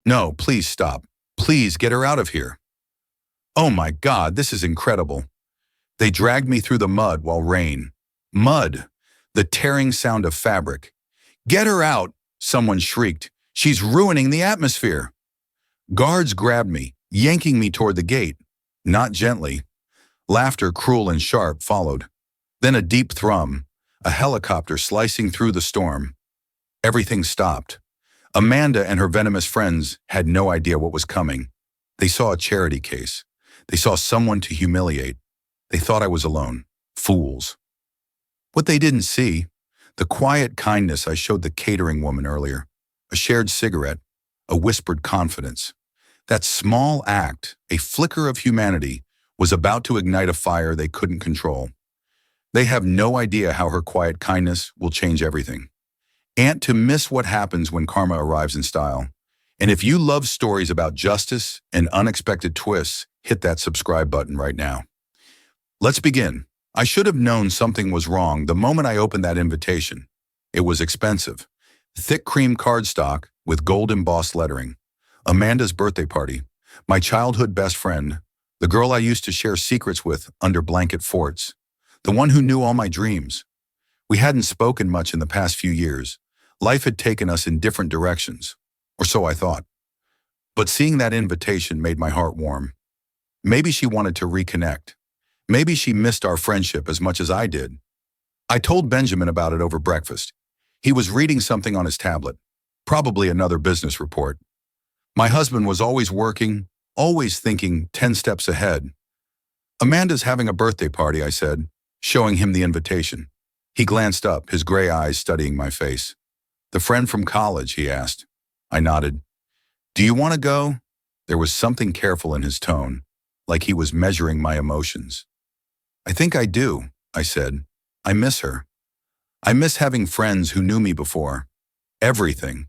No, please stop. Please get her out of here. Oh my God, this is incredible. They dragged me through the mud while rain. Mud. The tearing sound of fabric. Get her out, someone shrieked. She's ruining the atmosphere. Guards grabbed me, yanking me toward the gate. Not gently. Laughter, cruel and sharp, followed. Then a deep thrum, a helicopter slicing through the storm. Everything stopped. Amanda and her venomous friends had no idea what was coming. They saw a charity case. They saw someone to humiliate. They thought I was alone. Fools. What they didn't see, the quiet kindness I showed the catering woman earlier, a shared cigarette, a whispered confidence. That small act, a flicker of humanity, was about to ignite a fire they couldn't control. They have no idea how her quiet kindness will change everything. And to miss what happens when karma arrives in style. And if you love stories about justice and unexpected twists, hit that subscribe button right now. Let's begin. I should have known something was wrong the moment I opened that invitation. It was expensive. Thick cream cardstock with gold embossed lettering. Amanda's birthday party. My childhood best friend. The girl I used to share secrets with under blanket forts. The one who knew all my dreams. We hadn't spoken much in the past few years. Life had taken us in different directions. Or so I thought. But seeing that invitation made my heart warm. Maybe she wanted to reconnect. Maybe she missed our friendship as much as I did. I told Benjamin about it over breakfast. He was reading something on his tablet. Probably another business report. My husband was always working, always thinking 10 steps ahead. Amanda's having a birthday party, I said, showing him the invitation. He glanced up, his gray eyes studying my face. The friend from college, he asked. I nodded. Do you want to go? There was something careful in his tone, like he was measuring my emotions. I think I do, I said. I miss her. I miss having friends who knew me before. Everything.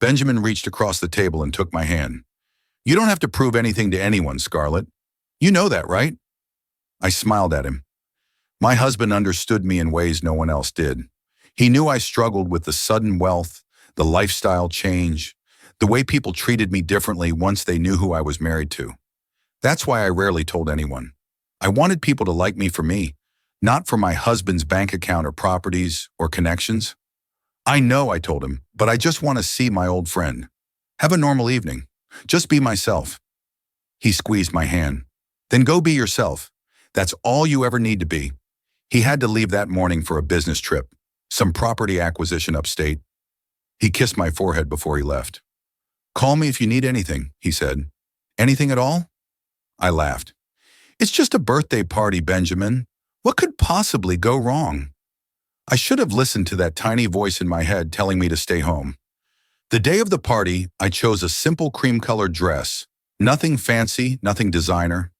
Benjamin reached across the table and took my hand. You don't have to prove anything to anyone, Scarlett. You know that, right? I smiled at him. My husband understood me in ways no one else did. He knew I struggled with the sudden wealth, the lifestyle change, the way people treated me differently once they knew who I was married to. That's why I rarely told anyone. I wanted people to like me for me, not for my husband's bank account or properties or connections. I know, I told him, but I just want to see my old friend. Have a normal evening. Just be myself. He squeezed my hand. Then go be yourself. That's all you ever need to be. He had to leave that morning for a business trip, some property acquisition upstate. He kissed my forehead before he left. Call me if you need anything, he said. Anything at all? I laughed. It's just a birthday party, Benjamin. What could possibly go wrong? I should have listened to that tiny voice in my head telling me to stay home. The day of the party, I chose a simple cream-colored dress. Nothing fancy, nothing designer.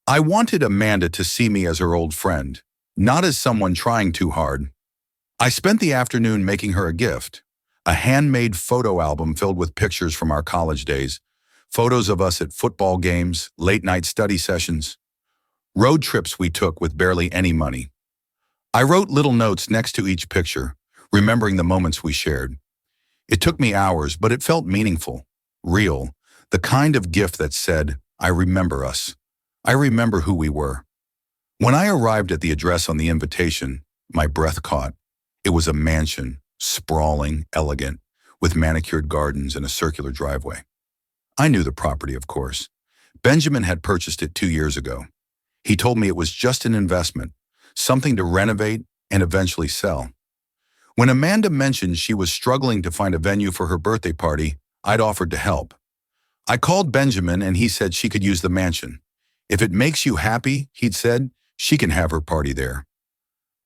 I wanted Amanda to see me as her old friend, not as someone trying too hard. I spent the afternoon making her a gift, a handmade photo album filled with pictures from our college days, photos of us at football games, late-night study sessions, road trips we took with barely any money. I wrote little notes next to each picture, remembering the moments we shared. It took me hours, but it felt meaningful, real, the kind of gift that said, I remember us. I remember who we were. When I arrived at the address on the invitation, my breath caught. It was a mansion, sprawling, elegant, with manicured gardens and a circular driveway. I knew the property, of course. Benjamin had purchased it 2 years ago. He told me it was just an investment, something to renovate and eventually sell. When Amanda mentioned she was struggling to find a venue for her birthday party, I'd offered to help. I called Benjamin and he said she could use the mansion. If it makes you happy, he'd said, she can have her party there.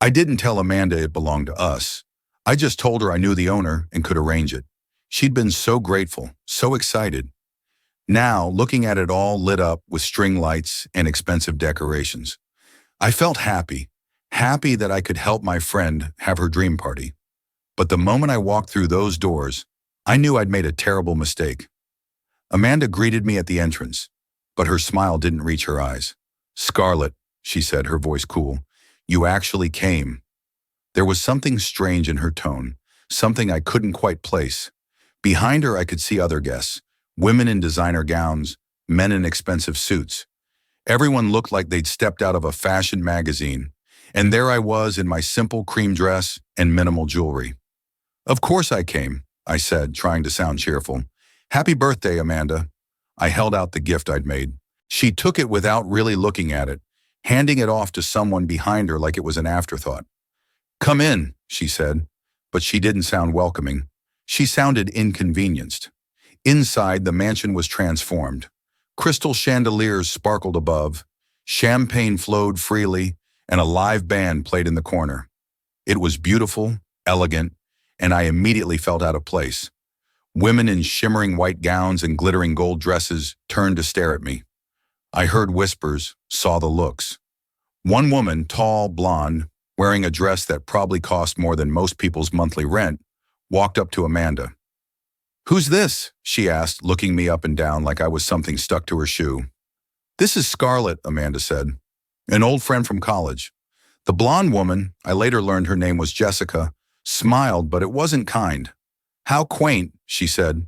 I didn't tell Amanda it belonged to us. I just told her I knew the owner and could arrange it. She'd been so grateful, so excited. Now, looking at it all lit up with string lights and expensive decorations, I felt happy that I could help my friend have her dream party. But the moment I walked through those doors, I knew I'd made a terrible mistake. Amanda greeted me at the entrance, but her smile didn't reach her eyes. Scarlett, she said, her voice cool, you actually came. There was something strange in her tone, something I couldn't quite place. Behind her, I could see other guests, Women in designer gowns, men in expensive suits. Everyone looked like they'd stepped out of a fashion magazine. And there I was in my simple cream dress and minimal jewelry. Of course I came, I said, trying to sound cheerful. Happy birthday, Amanda. I held out the gift I'd made. She took it without really looking at it, handing it off to someone behind her like it was an afterthought. Come in, she said, but she didn't sound welcoming. She sounded inconvenienced. Inside, the mansion was transformed. Crystal chandeliers sparkled above, champagne flowed freely, and a live band played in the corner. It was beautiful, elegant, and I immediately felt out of place. Women in shimmering white gowns and glittering gold dresses turned to stare at me. I heard whispers, saw the looks. One woman, tall, blonde, wearing a dress that probably cost more than most people's monthly rent, walked up to Amanda. "Who's this?" she asked, looking me up and down like I was something stuck to her shoe. "This is Scarlett," Amanda said, "an old friend from college." The blonde woman, I later learned her name was Jessica, smiled, but it wasn't kind. "How quaint," she said.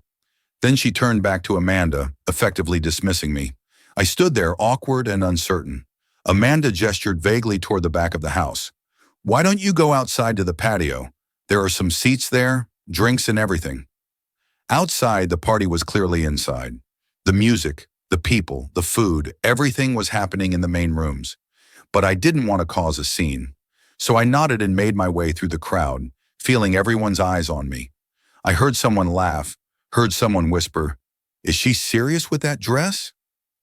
Then she turned back to Amanda, effectively dismissing me. I stood there, awkward and uncertain. Amanda gestured vaguely toward the back of the house. "Why don't you go outside to the patio? There are some seats there, drinks and everything." Outside, the party was clearly inside. The music, the people, the food, everything was happening in the main rooms. But I didn't want to cause a scene. So I nodded and made my way through the crowd, feeling everyone's eyes on me. I heard someone laugh, heard someone whisper, "Is she serious with that dress?"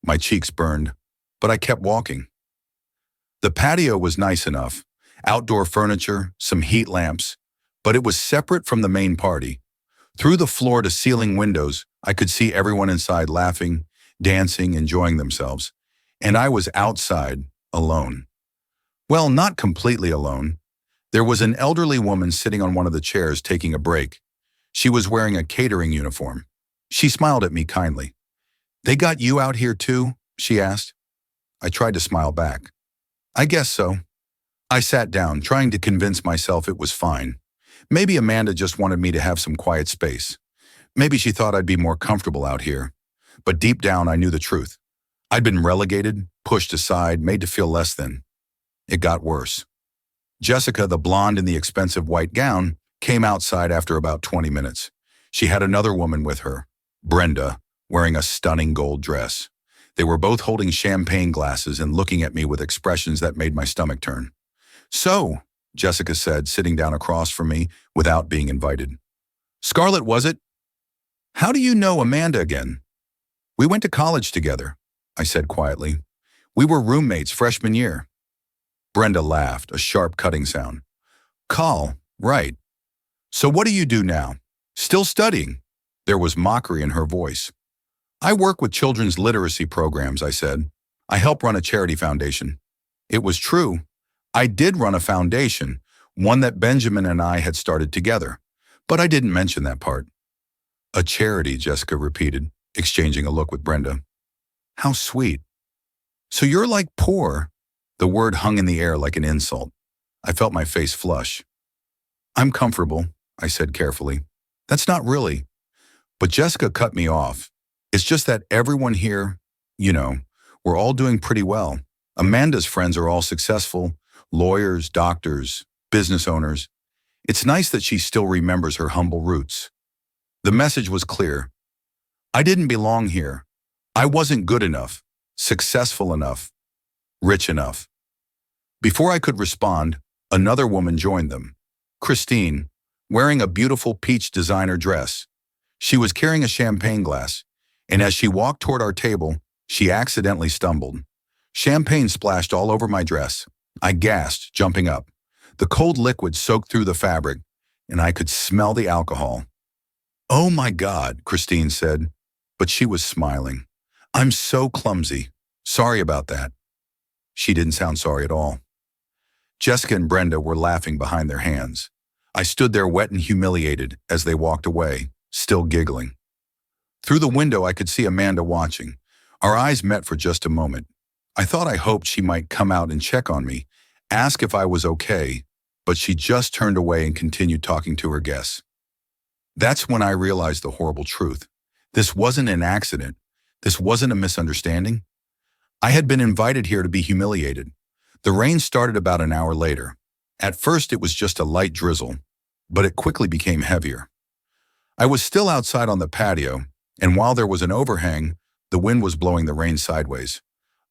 My cheeks burned, but I kept walking. The patio was nice enough. Outdoor furniture, some heat lamps, but it was separate from the main party. Through the floor-to-ceiling windows, I could see everyone inside laughing, dancing, enjoying themselves. And I was outside, alone. Well, not completely alone. There was an elderly woman sitting on one of the chairs taking a break. She was wearing a catering uniform. She smiled at me kindly. "They got you out here too?" she asked. I tried to smile back. "I guess so." I sat down, trying to convince myself it was fine. Maybe Amanda just wanted me to have some quiet space. Maybe she thought I'd be more comfortable out here. But deep down, I knew the truth. I'd been relegated, pushed aside, made to feel less than. It got worse. Jessica, the blonde in the expensive white gown, came outside after about 20 minutes. She had another woman with her, Brenda, wearing a stunning gold dress. They were both holding champagne glasses and looking at me with expressions that made my stomach turn. "So," Jessica said, sitting down across from me without being invited. "Scarlett, was it? How do you know Amanda again?" "We went to college together," I said quietly. "We were roommates freshman year." Brenda laughed, a sharp cutting sound. "Call, right. So what do you do now? Still studying?" There was mockery in her voice. "I work with children's literacy programs," I said. "I help run a charity foundation." It was true. I did run a foundation, one that Benjamin and I had started together, but I didn't mention that part. "A charity," Jessica repeated, exchanging a look with Brenda. "How sweet. So you're like poor." The word hung in the air like an insult. I felt my face flush. "I'm comfortable," I said carefully. "That's not really." But Jessica cut me off. "It's just that everyone here, we're all doing pretty well. Amanda's friends are all successful, lawyers, doctors, business owners. It's nice that she still remembers her humble roots." The message was clear. I didn't belong here. I wasn't good enough, successful enough, rich enough. Before I could respond, another woman joined them. Christine, wearing a beautiful peach designer dress. She was carrying a champagne glass, and as she walked toward our table, she accidentally stumbled. Champagne splashed all over my dress. I gasped, jumping up. The cold liquid soaked through the fabric, and I could smell the alcohol. "Oh my God," Christine said, but she was smiling. "I'm so clumsy. Sorry about that." She didn't sound sorry at all. Jessica and Brenda were laughing behind their hands. I stood there wet and humiliated as they walked away, still giggling. Through the window, I could see Amanda watching. Our eyes met for just a moment. I hoped she might come out and check on me, ask if I was okay, but she just turned away and continued talking to her guests. That's when I realized the horrible truth. This wasn't an accident. This wasn't a misunderstanding. I had been invited here to be humiliated. The rain started about an hour later. At first, it was just a light drizzle, but it quickly became heavier. I was still outside on the patio, and while there was an overhang, the wind was blowing the rain sideways.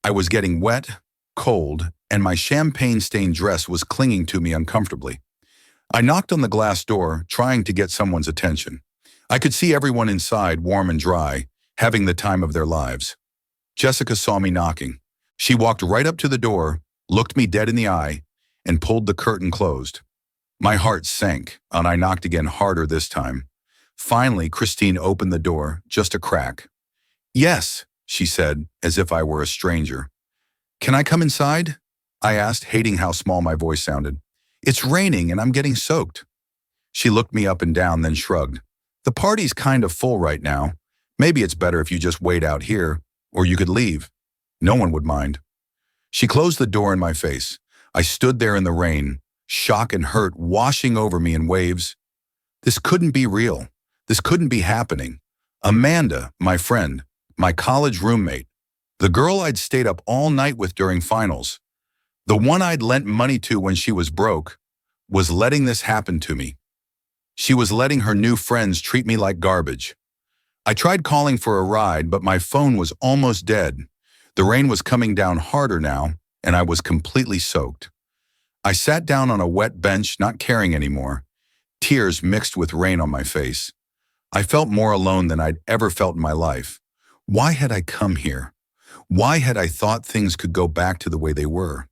I was getting wet, cold, and my champagne-stained dress was clinging to me uncomfortably. I knocked on the glass door, trying to get someone's attention. I could see everyone inside, warm and dry, having the time of their lives. Jessica saw me knocking. She walked right up to the door, looked me dead in the eye, and pulled the curtain closed. My heart sank, and I knocked again harder this time. Finally, Christine opened the door, just a crack. "Yes," she said, as if I were a stranger. "Can I come inside?" I asked, hating how small my voice sounded. "It's raining and I'm getting soaked." She looked me up and down, then shrugged. "The party's kind of full right now. Maybe it's better if you just wait out here, or you could leave. No one would mind." She closed the door in my face. I stood there in the rain, shock and hurt washing over me in waves. This couldn't be real. This couldn't be happening. Amanda, my friend, my college roommate, the girl I'd stayed up all night with during finals, the one I'd lent money to when she was broke, was letting this happen to me. She was letting her new friends treat me like garbage. I tried calling for a ride, but my phone was almost dead. The rain was coming down harder now, and I was completely soaked. I sat down on a wet bench, not caring anymore. Tears mixed with rain on my face. I felt more alone than I'd ever felt in my life. Why had I come here? Why had I thought things could go back to the way they were?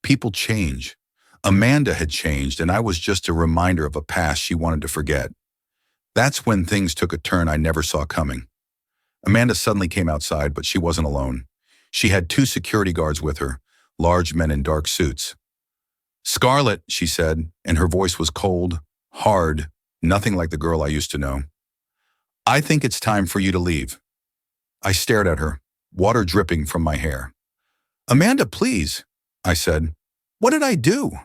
People change. Amanda had changed, and I was just a reminder of a past she wanted to forget. That's when things took a turn I never saw coming. Amanda suddenly came outside, but she wasn't alone. She had 2 security guards with her, large men in dark suits. "Scarlett," she said, and her voice was cold, hard, nothing like the girl I used to know. "I think it's time for you to leave." I stared at her, water dripping from my hair. "Amanda, please," I said. "What did I do?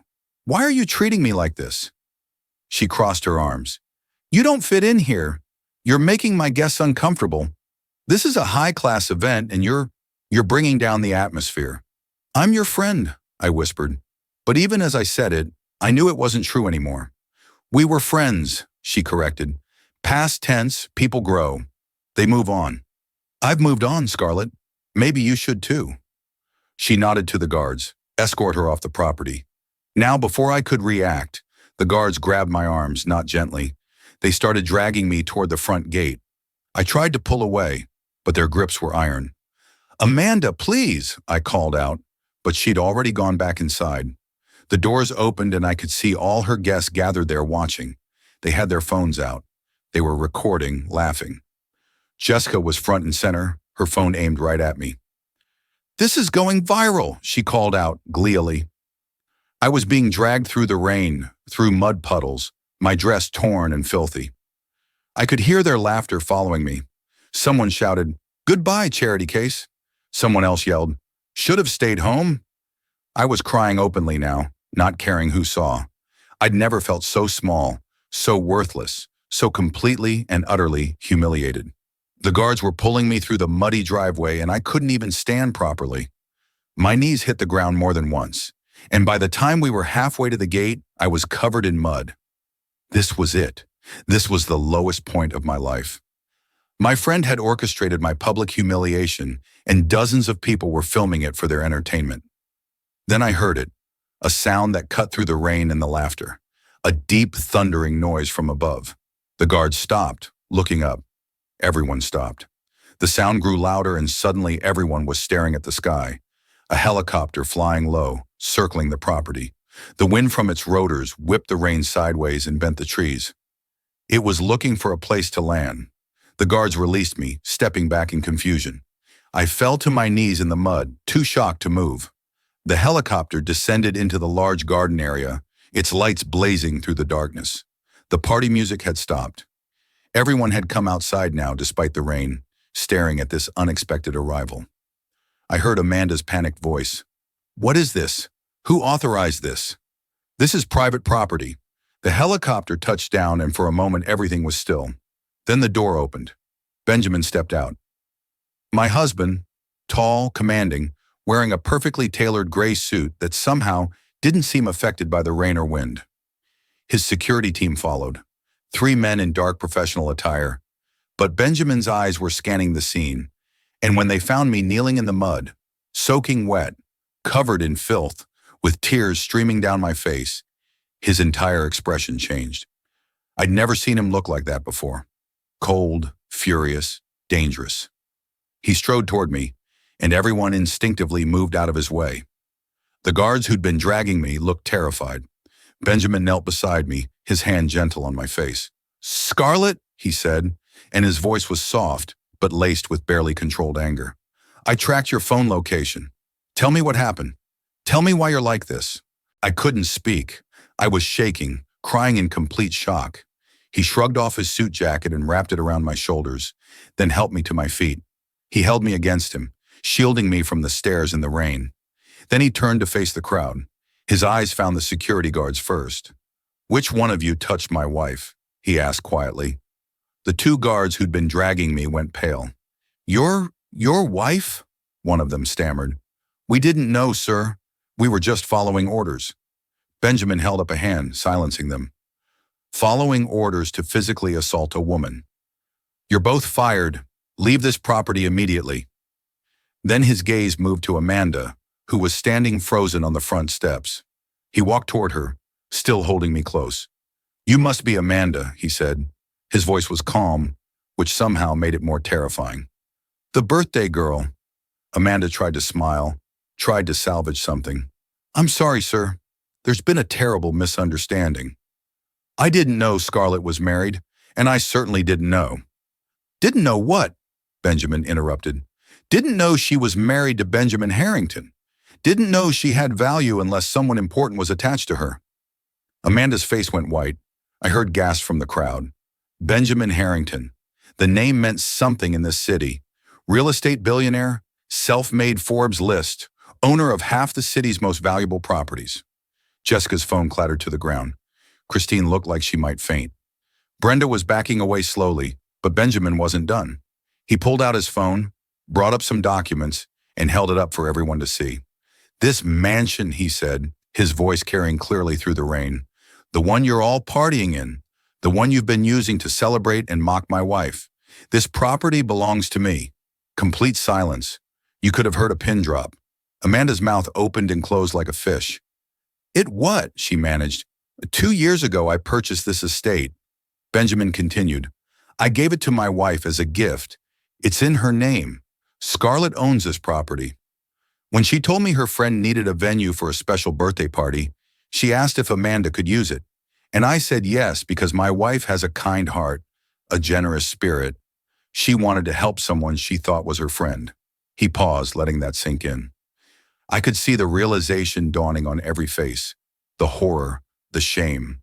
Why are you treating me like this?" She crossed her arms. "You don't fit in here. You're making my guests uncomfortable. This is a high-class event, and you're bringing down the atmosphere." "I'm your friend," I whispered. But even as I said it, I knew it wasn't true anymore. "We were friends," she corrected. "Past tense, people grow. They move on." "I've moved on, Scarlett. Maybe you should too." She nodded to the guards. "Escort her off the property." Now, before I could react, the guards grabbed my arms, not gently. They started dragging me toward the front gate. I tried to pull away, but their grips were iron. "Amanda, please," I called out, but she'd already gone back inside. The doors opened and I could see all her guests gathered there watching. They had their phones out. They were recording, laughing. Jessica was front and center, her phone aimed right at me. "This is going viral," she called out gleefully. I was being dragged through the rain, through mud puddles, my dress torn and filthy. I could hear their laughter following me. Someone shouted, "Goodbye, charity case." Someone else yelled, "Should have stayed home." I was crying openly now, not caring who saw. I'd never felt so small, so worthless, so completely and utterly humiliated. The guards were pulling me through the muddy driveway, and I couldn't even stand properly. My knees hit the ground more than once, and by the time we were halfway to the gate, I was covered in mud. This was it. This was the lowest point of my life. My friend had orchestrated my public humiliation, and dozens of people were filming it for their entertainment. Then I heard it, a sound that cut through the rain and the laughter, a deep thundering noise from above. The guards stopped, looking up. Everyone stopped. The sound grew louder, and suddenly everyone was staring at the sky. A helicopter flying low, circling the property. The wind from its rotors whipped the rain sideways and bent the trees. It was looking for a place to land. The guards released me, stepping back in confusion. I fell to my knees in the mud, too shocked to move. The helicopter descended into the large garden area, its lights blazing through the darkness. The party music had stopped. Everyone had come outside now, despite the rain, staring at this unexpected arrival. I heard Amanda's panicked voice. "What is this? Who authorized this?" "This is private property." The helicopter touched down, and for a moment everything was still. Then the door opened. Benjamin stepped out. My husband, tall, commanding, wearing a perfectly tailored gray suit that somehow didn't seem affected by the rain or wind. His security team followed, 3 men in dark professional attire. But Benjamin's eyes were scanning the scene, and when they found me kneeling in the mud, soaking wet, covered in filth, with tears streaming down my face, his entire expression changed. I'd never seen him look like that before. Cold, furious, dangerous. He strode toward me, and everyone instinctively moved out of his way. The guards who'd been dragging me looked terrified. Benjamin knelt beside me, his hand gentle on my face. "Scarlett," he said, and his voice was soft, but laced with barely controlled anger. "I tracked your phone location. Tell me what happened. Tell me why you're like this." I couldn't speak. I was shaking, crying in complete shock. He shrugged off his suit jacket and wrapped it around my shoulders, then helped me to my feet. He held me against him, shielding me from the stairs and the rain. Then he turned to face the crowd. His eyes found the security guards first. "Which one of you touched my wife?" he asked quietly. The 2 guards who'd been dragging me went pale. Your wife?" one of them stammered. "We didn't know, sir. We were just following orders." Benjamin held up a hand, silencing them. "Following orders to physically assault a woman. You're both fired. Leave this property immediately." Then his gaze moved to Amanda, who was standing frozen on the front steps. He walked toward her, still holding me close. "You must be Amanda," he said. His voice was calm, which somehow made it more terrifying. "The birthday girl." Amanda tried to smile, tried to salvage something. "I'm sorry, sir. There's been a terrible misunderstanding. I didn't know Scarlett was married, and I certainly didn't know." "Didn't know what?" Benjamin interrupted. "Didn't know she was married to Benjamin Harrington. Didn't know she had value unless someone important was attached to her." Amanda's face went white. I heard gasps from the crowd. Benjamin Harrington. The name meant something in this city. Real estate billionaire, self-made Forbes list, owner of half the city's most valuable properties. Jessica's phone clattered to the ground. Christine looked like she might faint. Brenda was backing away slowly, but Benjamin wasn't done. He pulled out his phone, brought up some documents, and held it up for everyone to see. "This mansion," he said, his voice carrying clearly through the rain. "The one you're all partying in. The one you've been using to celebrate and mock my wife. This property belongs to me." Complete silence. You could have heard a pin drop. Amanda's mouth opened and closed like a fish. "It what?" she managed. "2 years ago I purchased this estate." Benjamin continued. "I gave it to my wife as a gift. It's in her name. Scarlett owns this property. When she told me her friend needed a venue for a special birthday party, she asked if Amanda could use it. And I said yes because my wife has a kind heart, a generous spirit. She wanted to help someone she thought was her friend." He paused, letting that sink in. I could see the realization dawning on every face. The horror, the shame.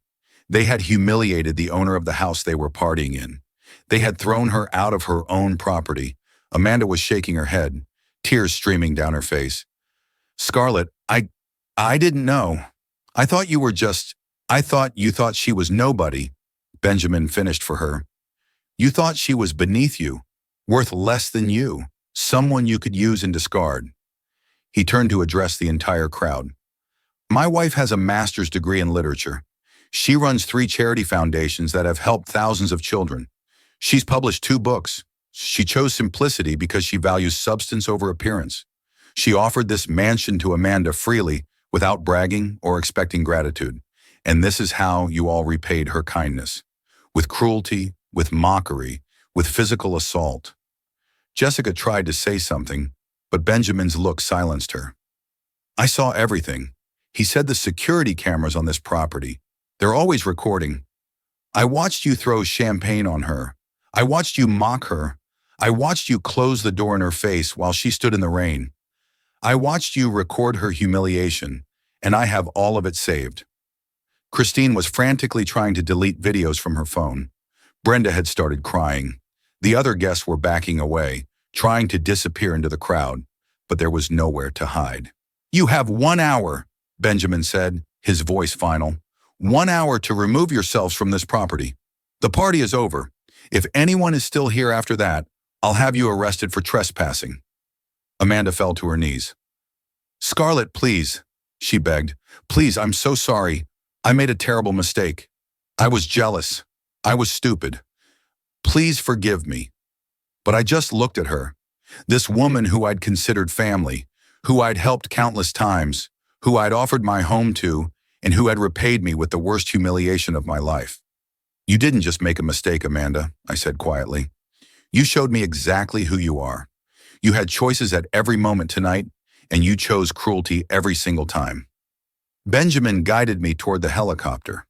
They had humiliated the owner of the house they were partying in. They had thrown her out of her own property. Amanda was shaking her head, tears streaming down her face. "Scarlett, I didn't know. I thought you thought she was nobody," Benjamin finished for her. "You thought she was beneath you, worth less than you, someone you could use and discard." He turned to address the entire crowd. "My wife has a master's degree in literature. She runs 3 charity foundations that have helped thousands of children. She's published 2 books. She chose simplicity because she values substance over appearance. She offered this mansion to Amanda freely, without bragging or expecting gratitude. And this is how you all repaid her kindness. With cruelty, with mockery, with physical assault." Jessica tried to say something, but Benjamin's look silenced her. "I saw everything." He said, "The security cameras on this property. They're always recording. I watched you throw champagne on her. I watched you mock her. I watched you close the door in her face while she stood in the rain. I watched you record her humiliation, and I have all of it saved." Christine was frantically trying to delete videos from her phone. Brenda had started crying. The other guests were backing away, trying to disappear into the crowd, but there was nowhere to hide. "You have 1 hour," Benjamin said, his voice final. 1 hour to remove yourselves from this property. The party is over. If anyone is still here after that, I'll have you arrested for trespassing." Amanda fell to her knees. "Scarlett, please," she begged. "Please, I'm so sorry. I made a terrible mistake. I was jealous. I was stupid. Please forgive me." But I just looked at her. This woman who I'd considered family, who I'd helped countless times, who I'd offered my home to, and who had repaid me with the worst humiliation of my life. "You didn't just make a mistake, Amanda," I said quietly. "You showed me exactly who you are. You had choices at every moment tonight, and you chose cruelty every single time." Benjamin guided me toward the helicopter.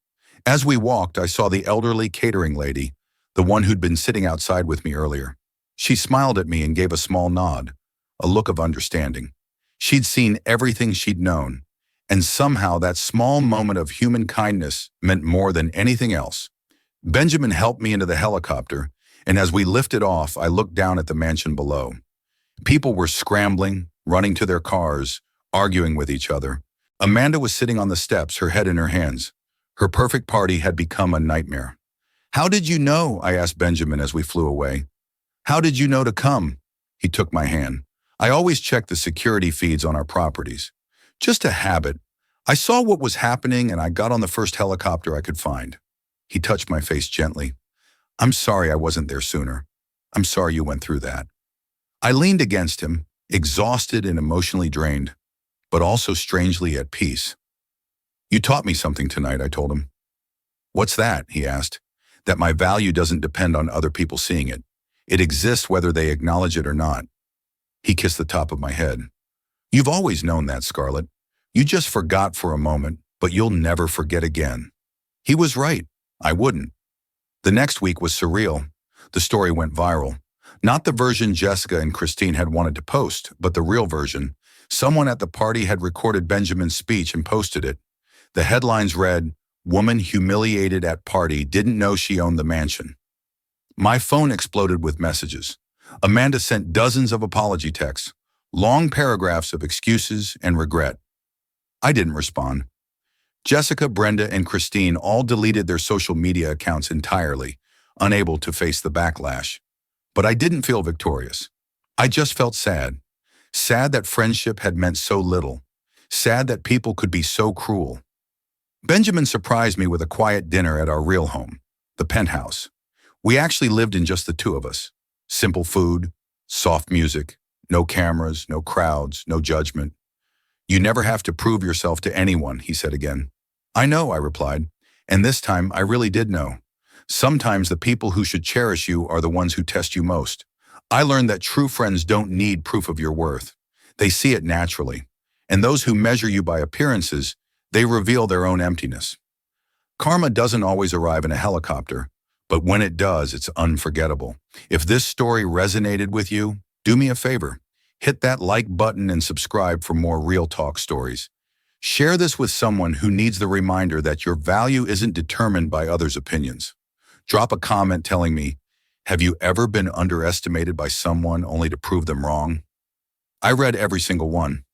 As we walked, I saw the elderly catering lady, the one who'd been sitting outside with me earlier. She smiled at me and gave a small nod, a look of understanding. She'd seen everything she'd known, and somehow that small moment of human kindness meant more than anything else. Benjamin helped me into the helicopter, and as we lifted off, I looked down at the mansion below. People were scrambling, running to their cars, arguing with each other. Amanda was sitting on the steps, her head in her hands. Her perfect party had become a nightmare. "How did you know?" I asked Benjamin as we flew away. "How did you know to come?" He took my hand. "I always check the security feeds on our properties. Just a habit. I saw what was happening and I got on the first helicopter I could find." He touched my face gently. "I'm sorry I wasn't there sooner. I'm sorry you went through that." I leaned against him, exhausted and emotionally drained, but also strangely at peace. "You taught me something tonight," I told him. "What's that?" he asked. "That my value doesn't depend on other people seeing it. It exists whether they acknowledge it or not." He kissed the top of my head. "You've always known that, Scarlett. You just forgot for a moment, but you'll never forget again." He was right. I wouldn't. The next week was surreal. The story went viral. Not the version Jessica and Christine had wanted to post, but the real version. Someone at the party had recorded Benjamin's speech and posted it. The headlines read, "Woman humiliated at party, didn't know she owned the mansion." My phone exploded with messages. Amanda sent dozens of apology texts, long paragraphs of excuses and regret. I didn't respond. Jessica, Brenda, and Christine all deleted their social media accounts entirely, unable to face the backlash. But I didn't feel victorious. I just felt sad. Sad that friendship had meant so little. Sad that people could be so cruel. Benjamin surprised me with a quiet dinner at our real home, the penthouse. We actually lived in just the two of us. Simple food, soft music, no cameras, no crowds, no judgment. "You never have to prove yourself to anyone," he said again. "I know," I replied, and this time I really did know. Sometimes the people who should cherish you are the ones who test you most. I learned that true friends don't need proof of your worth. They see it naturally. And those who measure you by appearances, they reveal their own emptiness. Karma doesn't always arrive in a helicopter, but when it does, it's unforgettable. If this story resonated with you, do me a favor. Hit that like button and subscribe for more real talk stories. Share this with someone who needs the reminder that your value isn't determined by others' opinions. Drop a comment telling me, have you ever been underestimated by someone only to prove them wrong? I read every single one.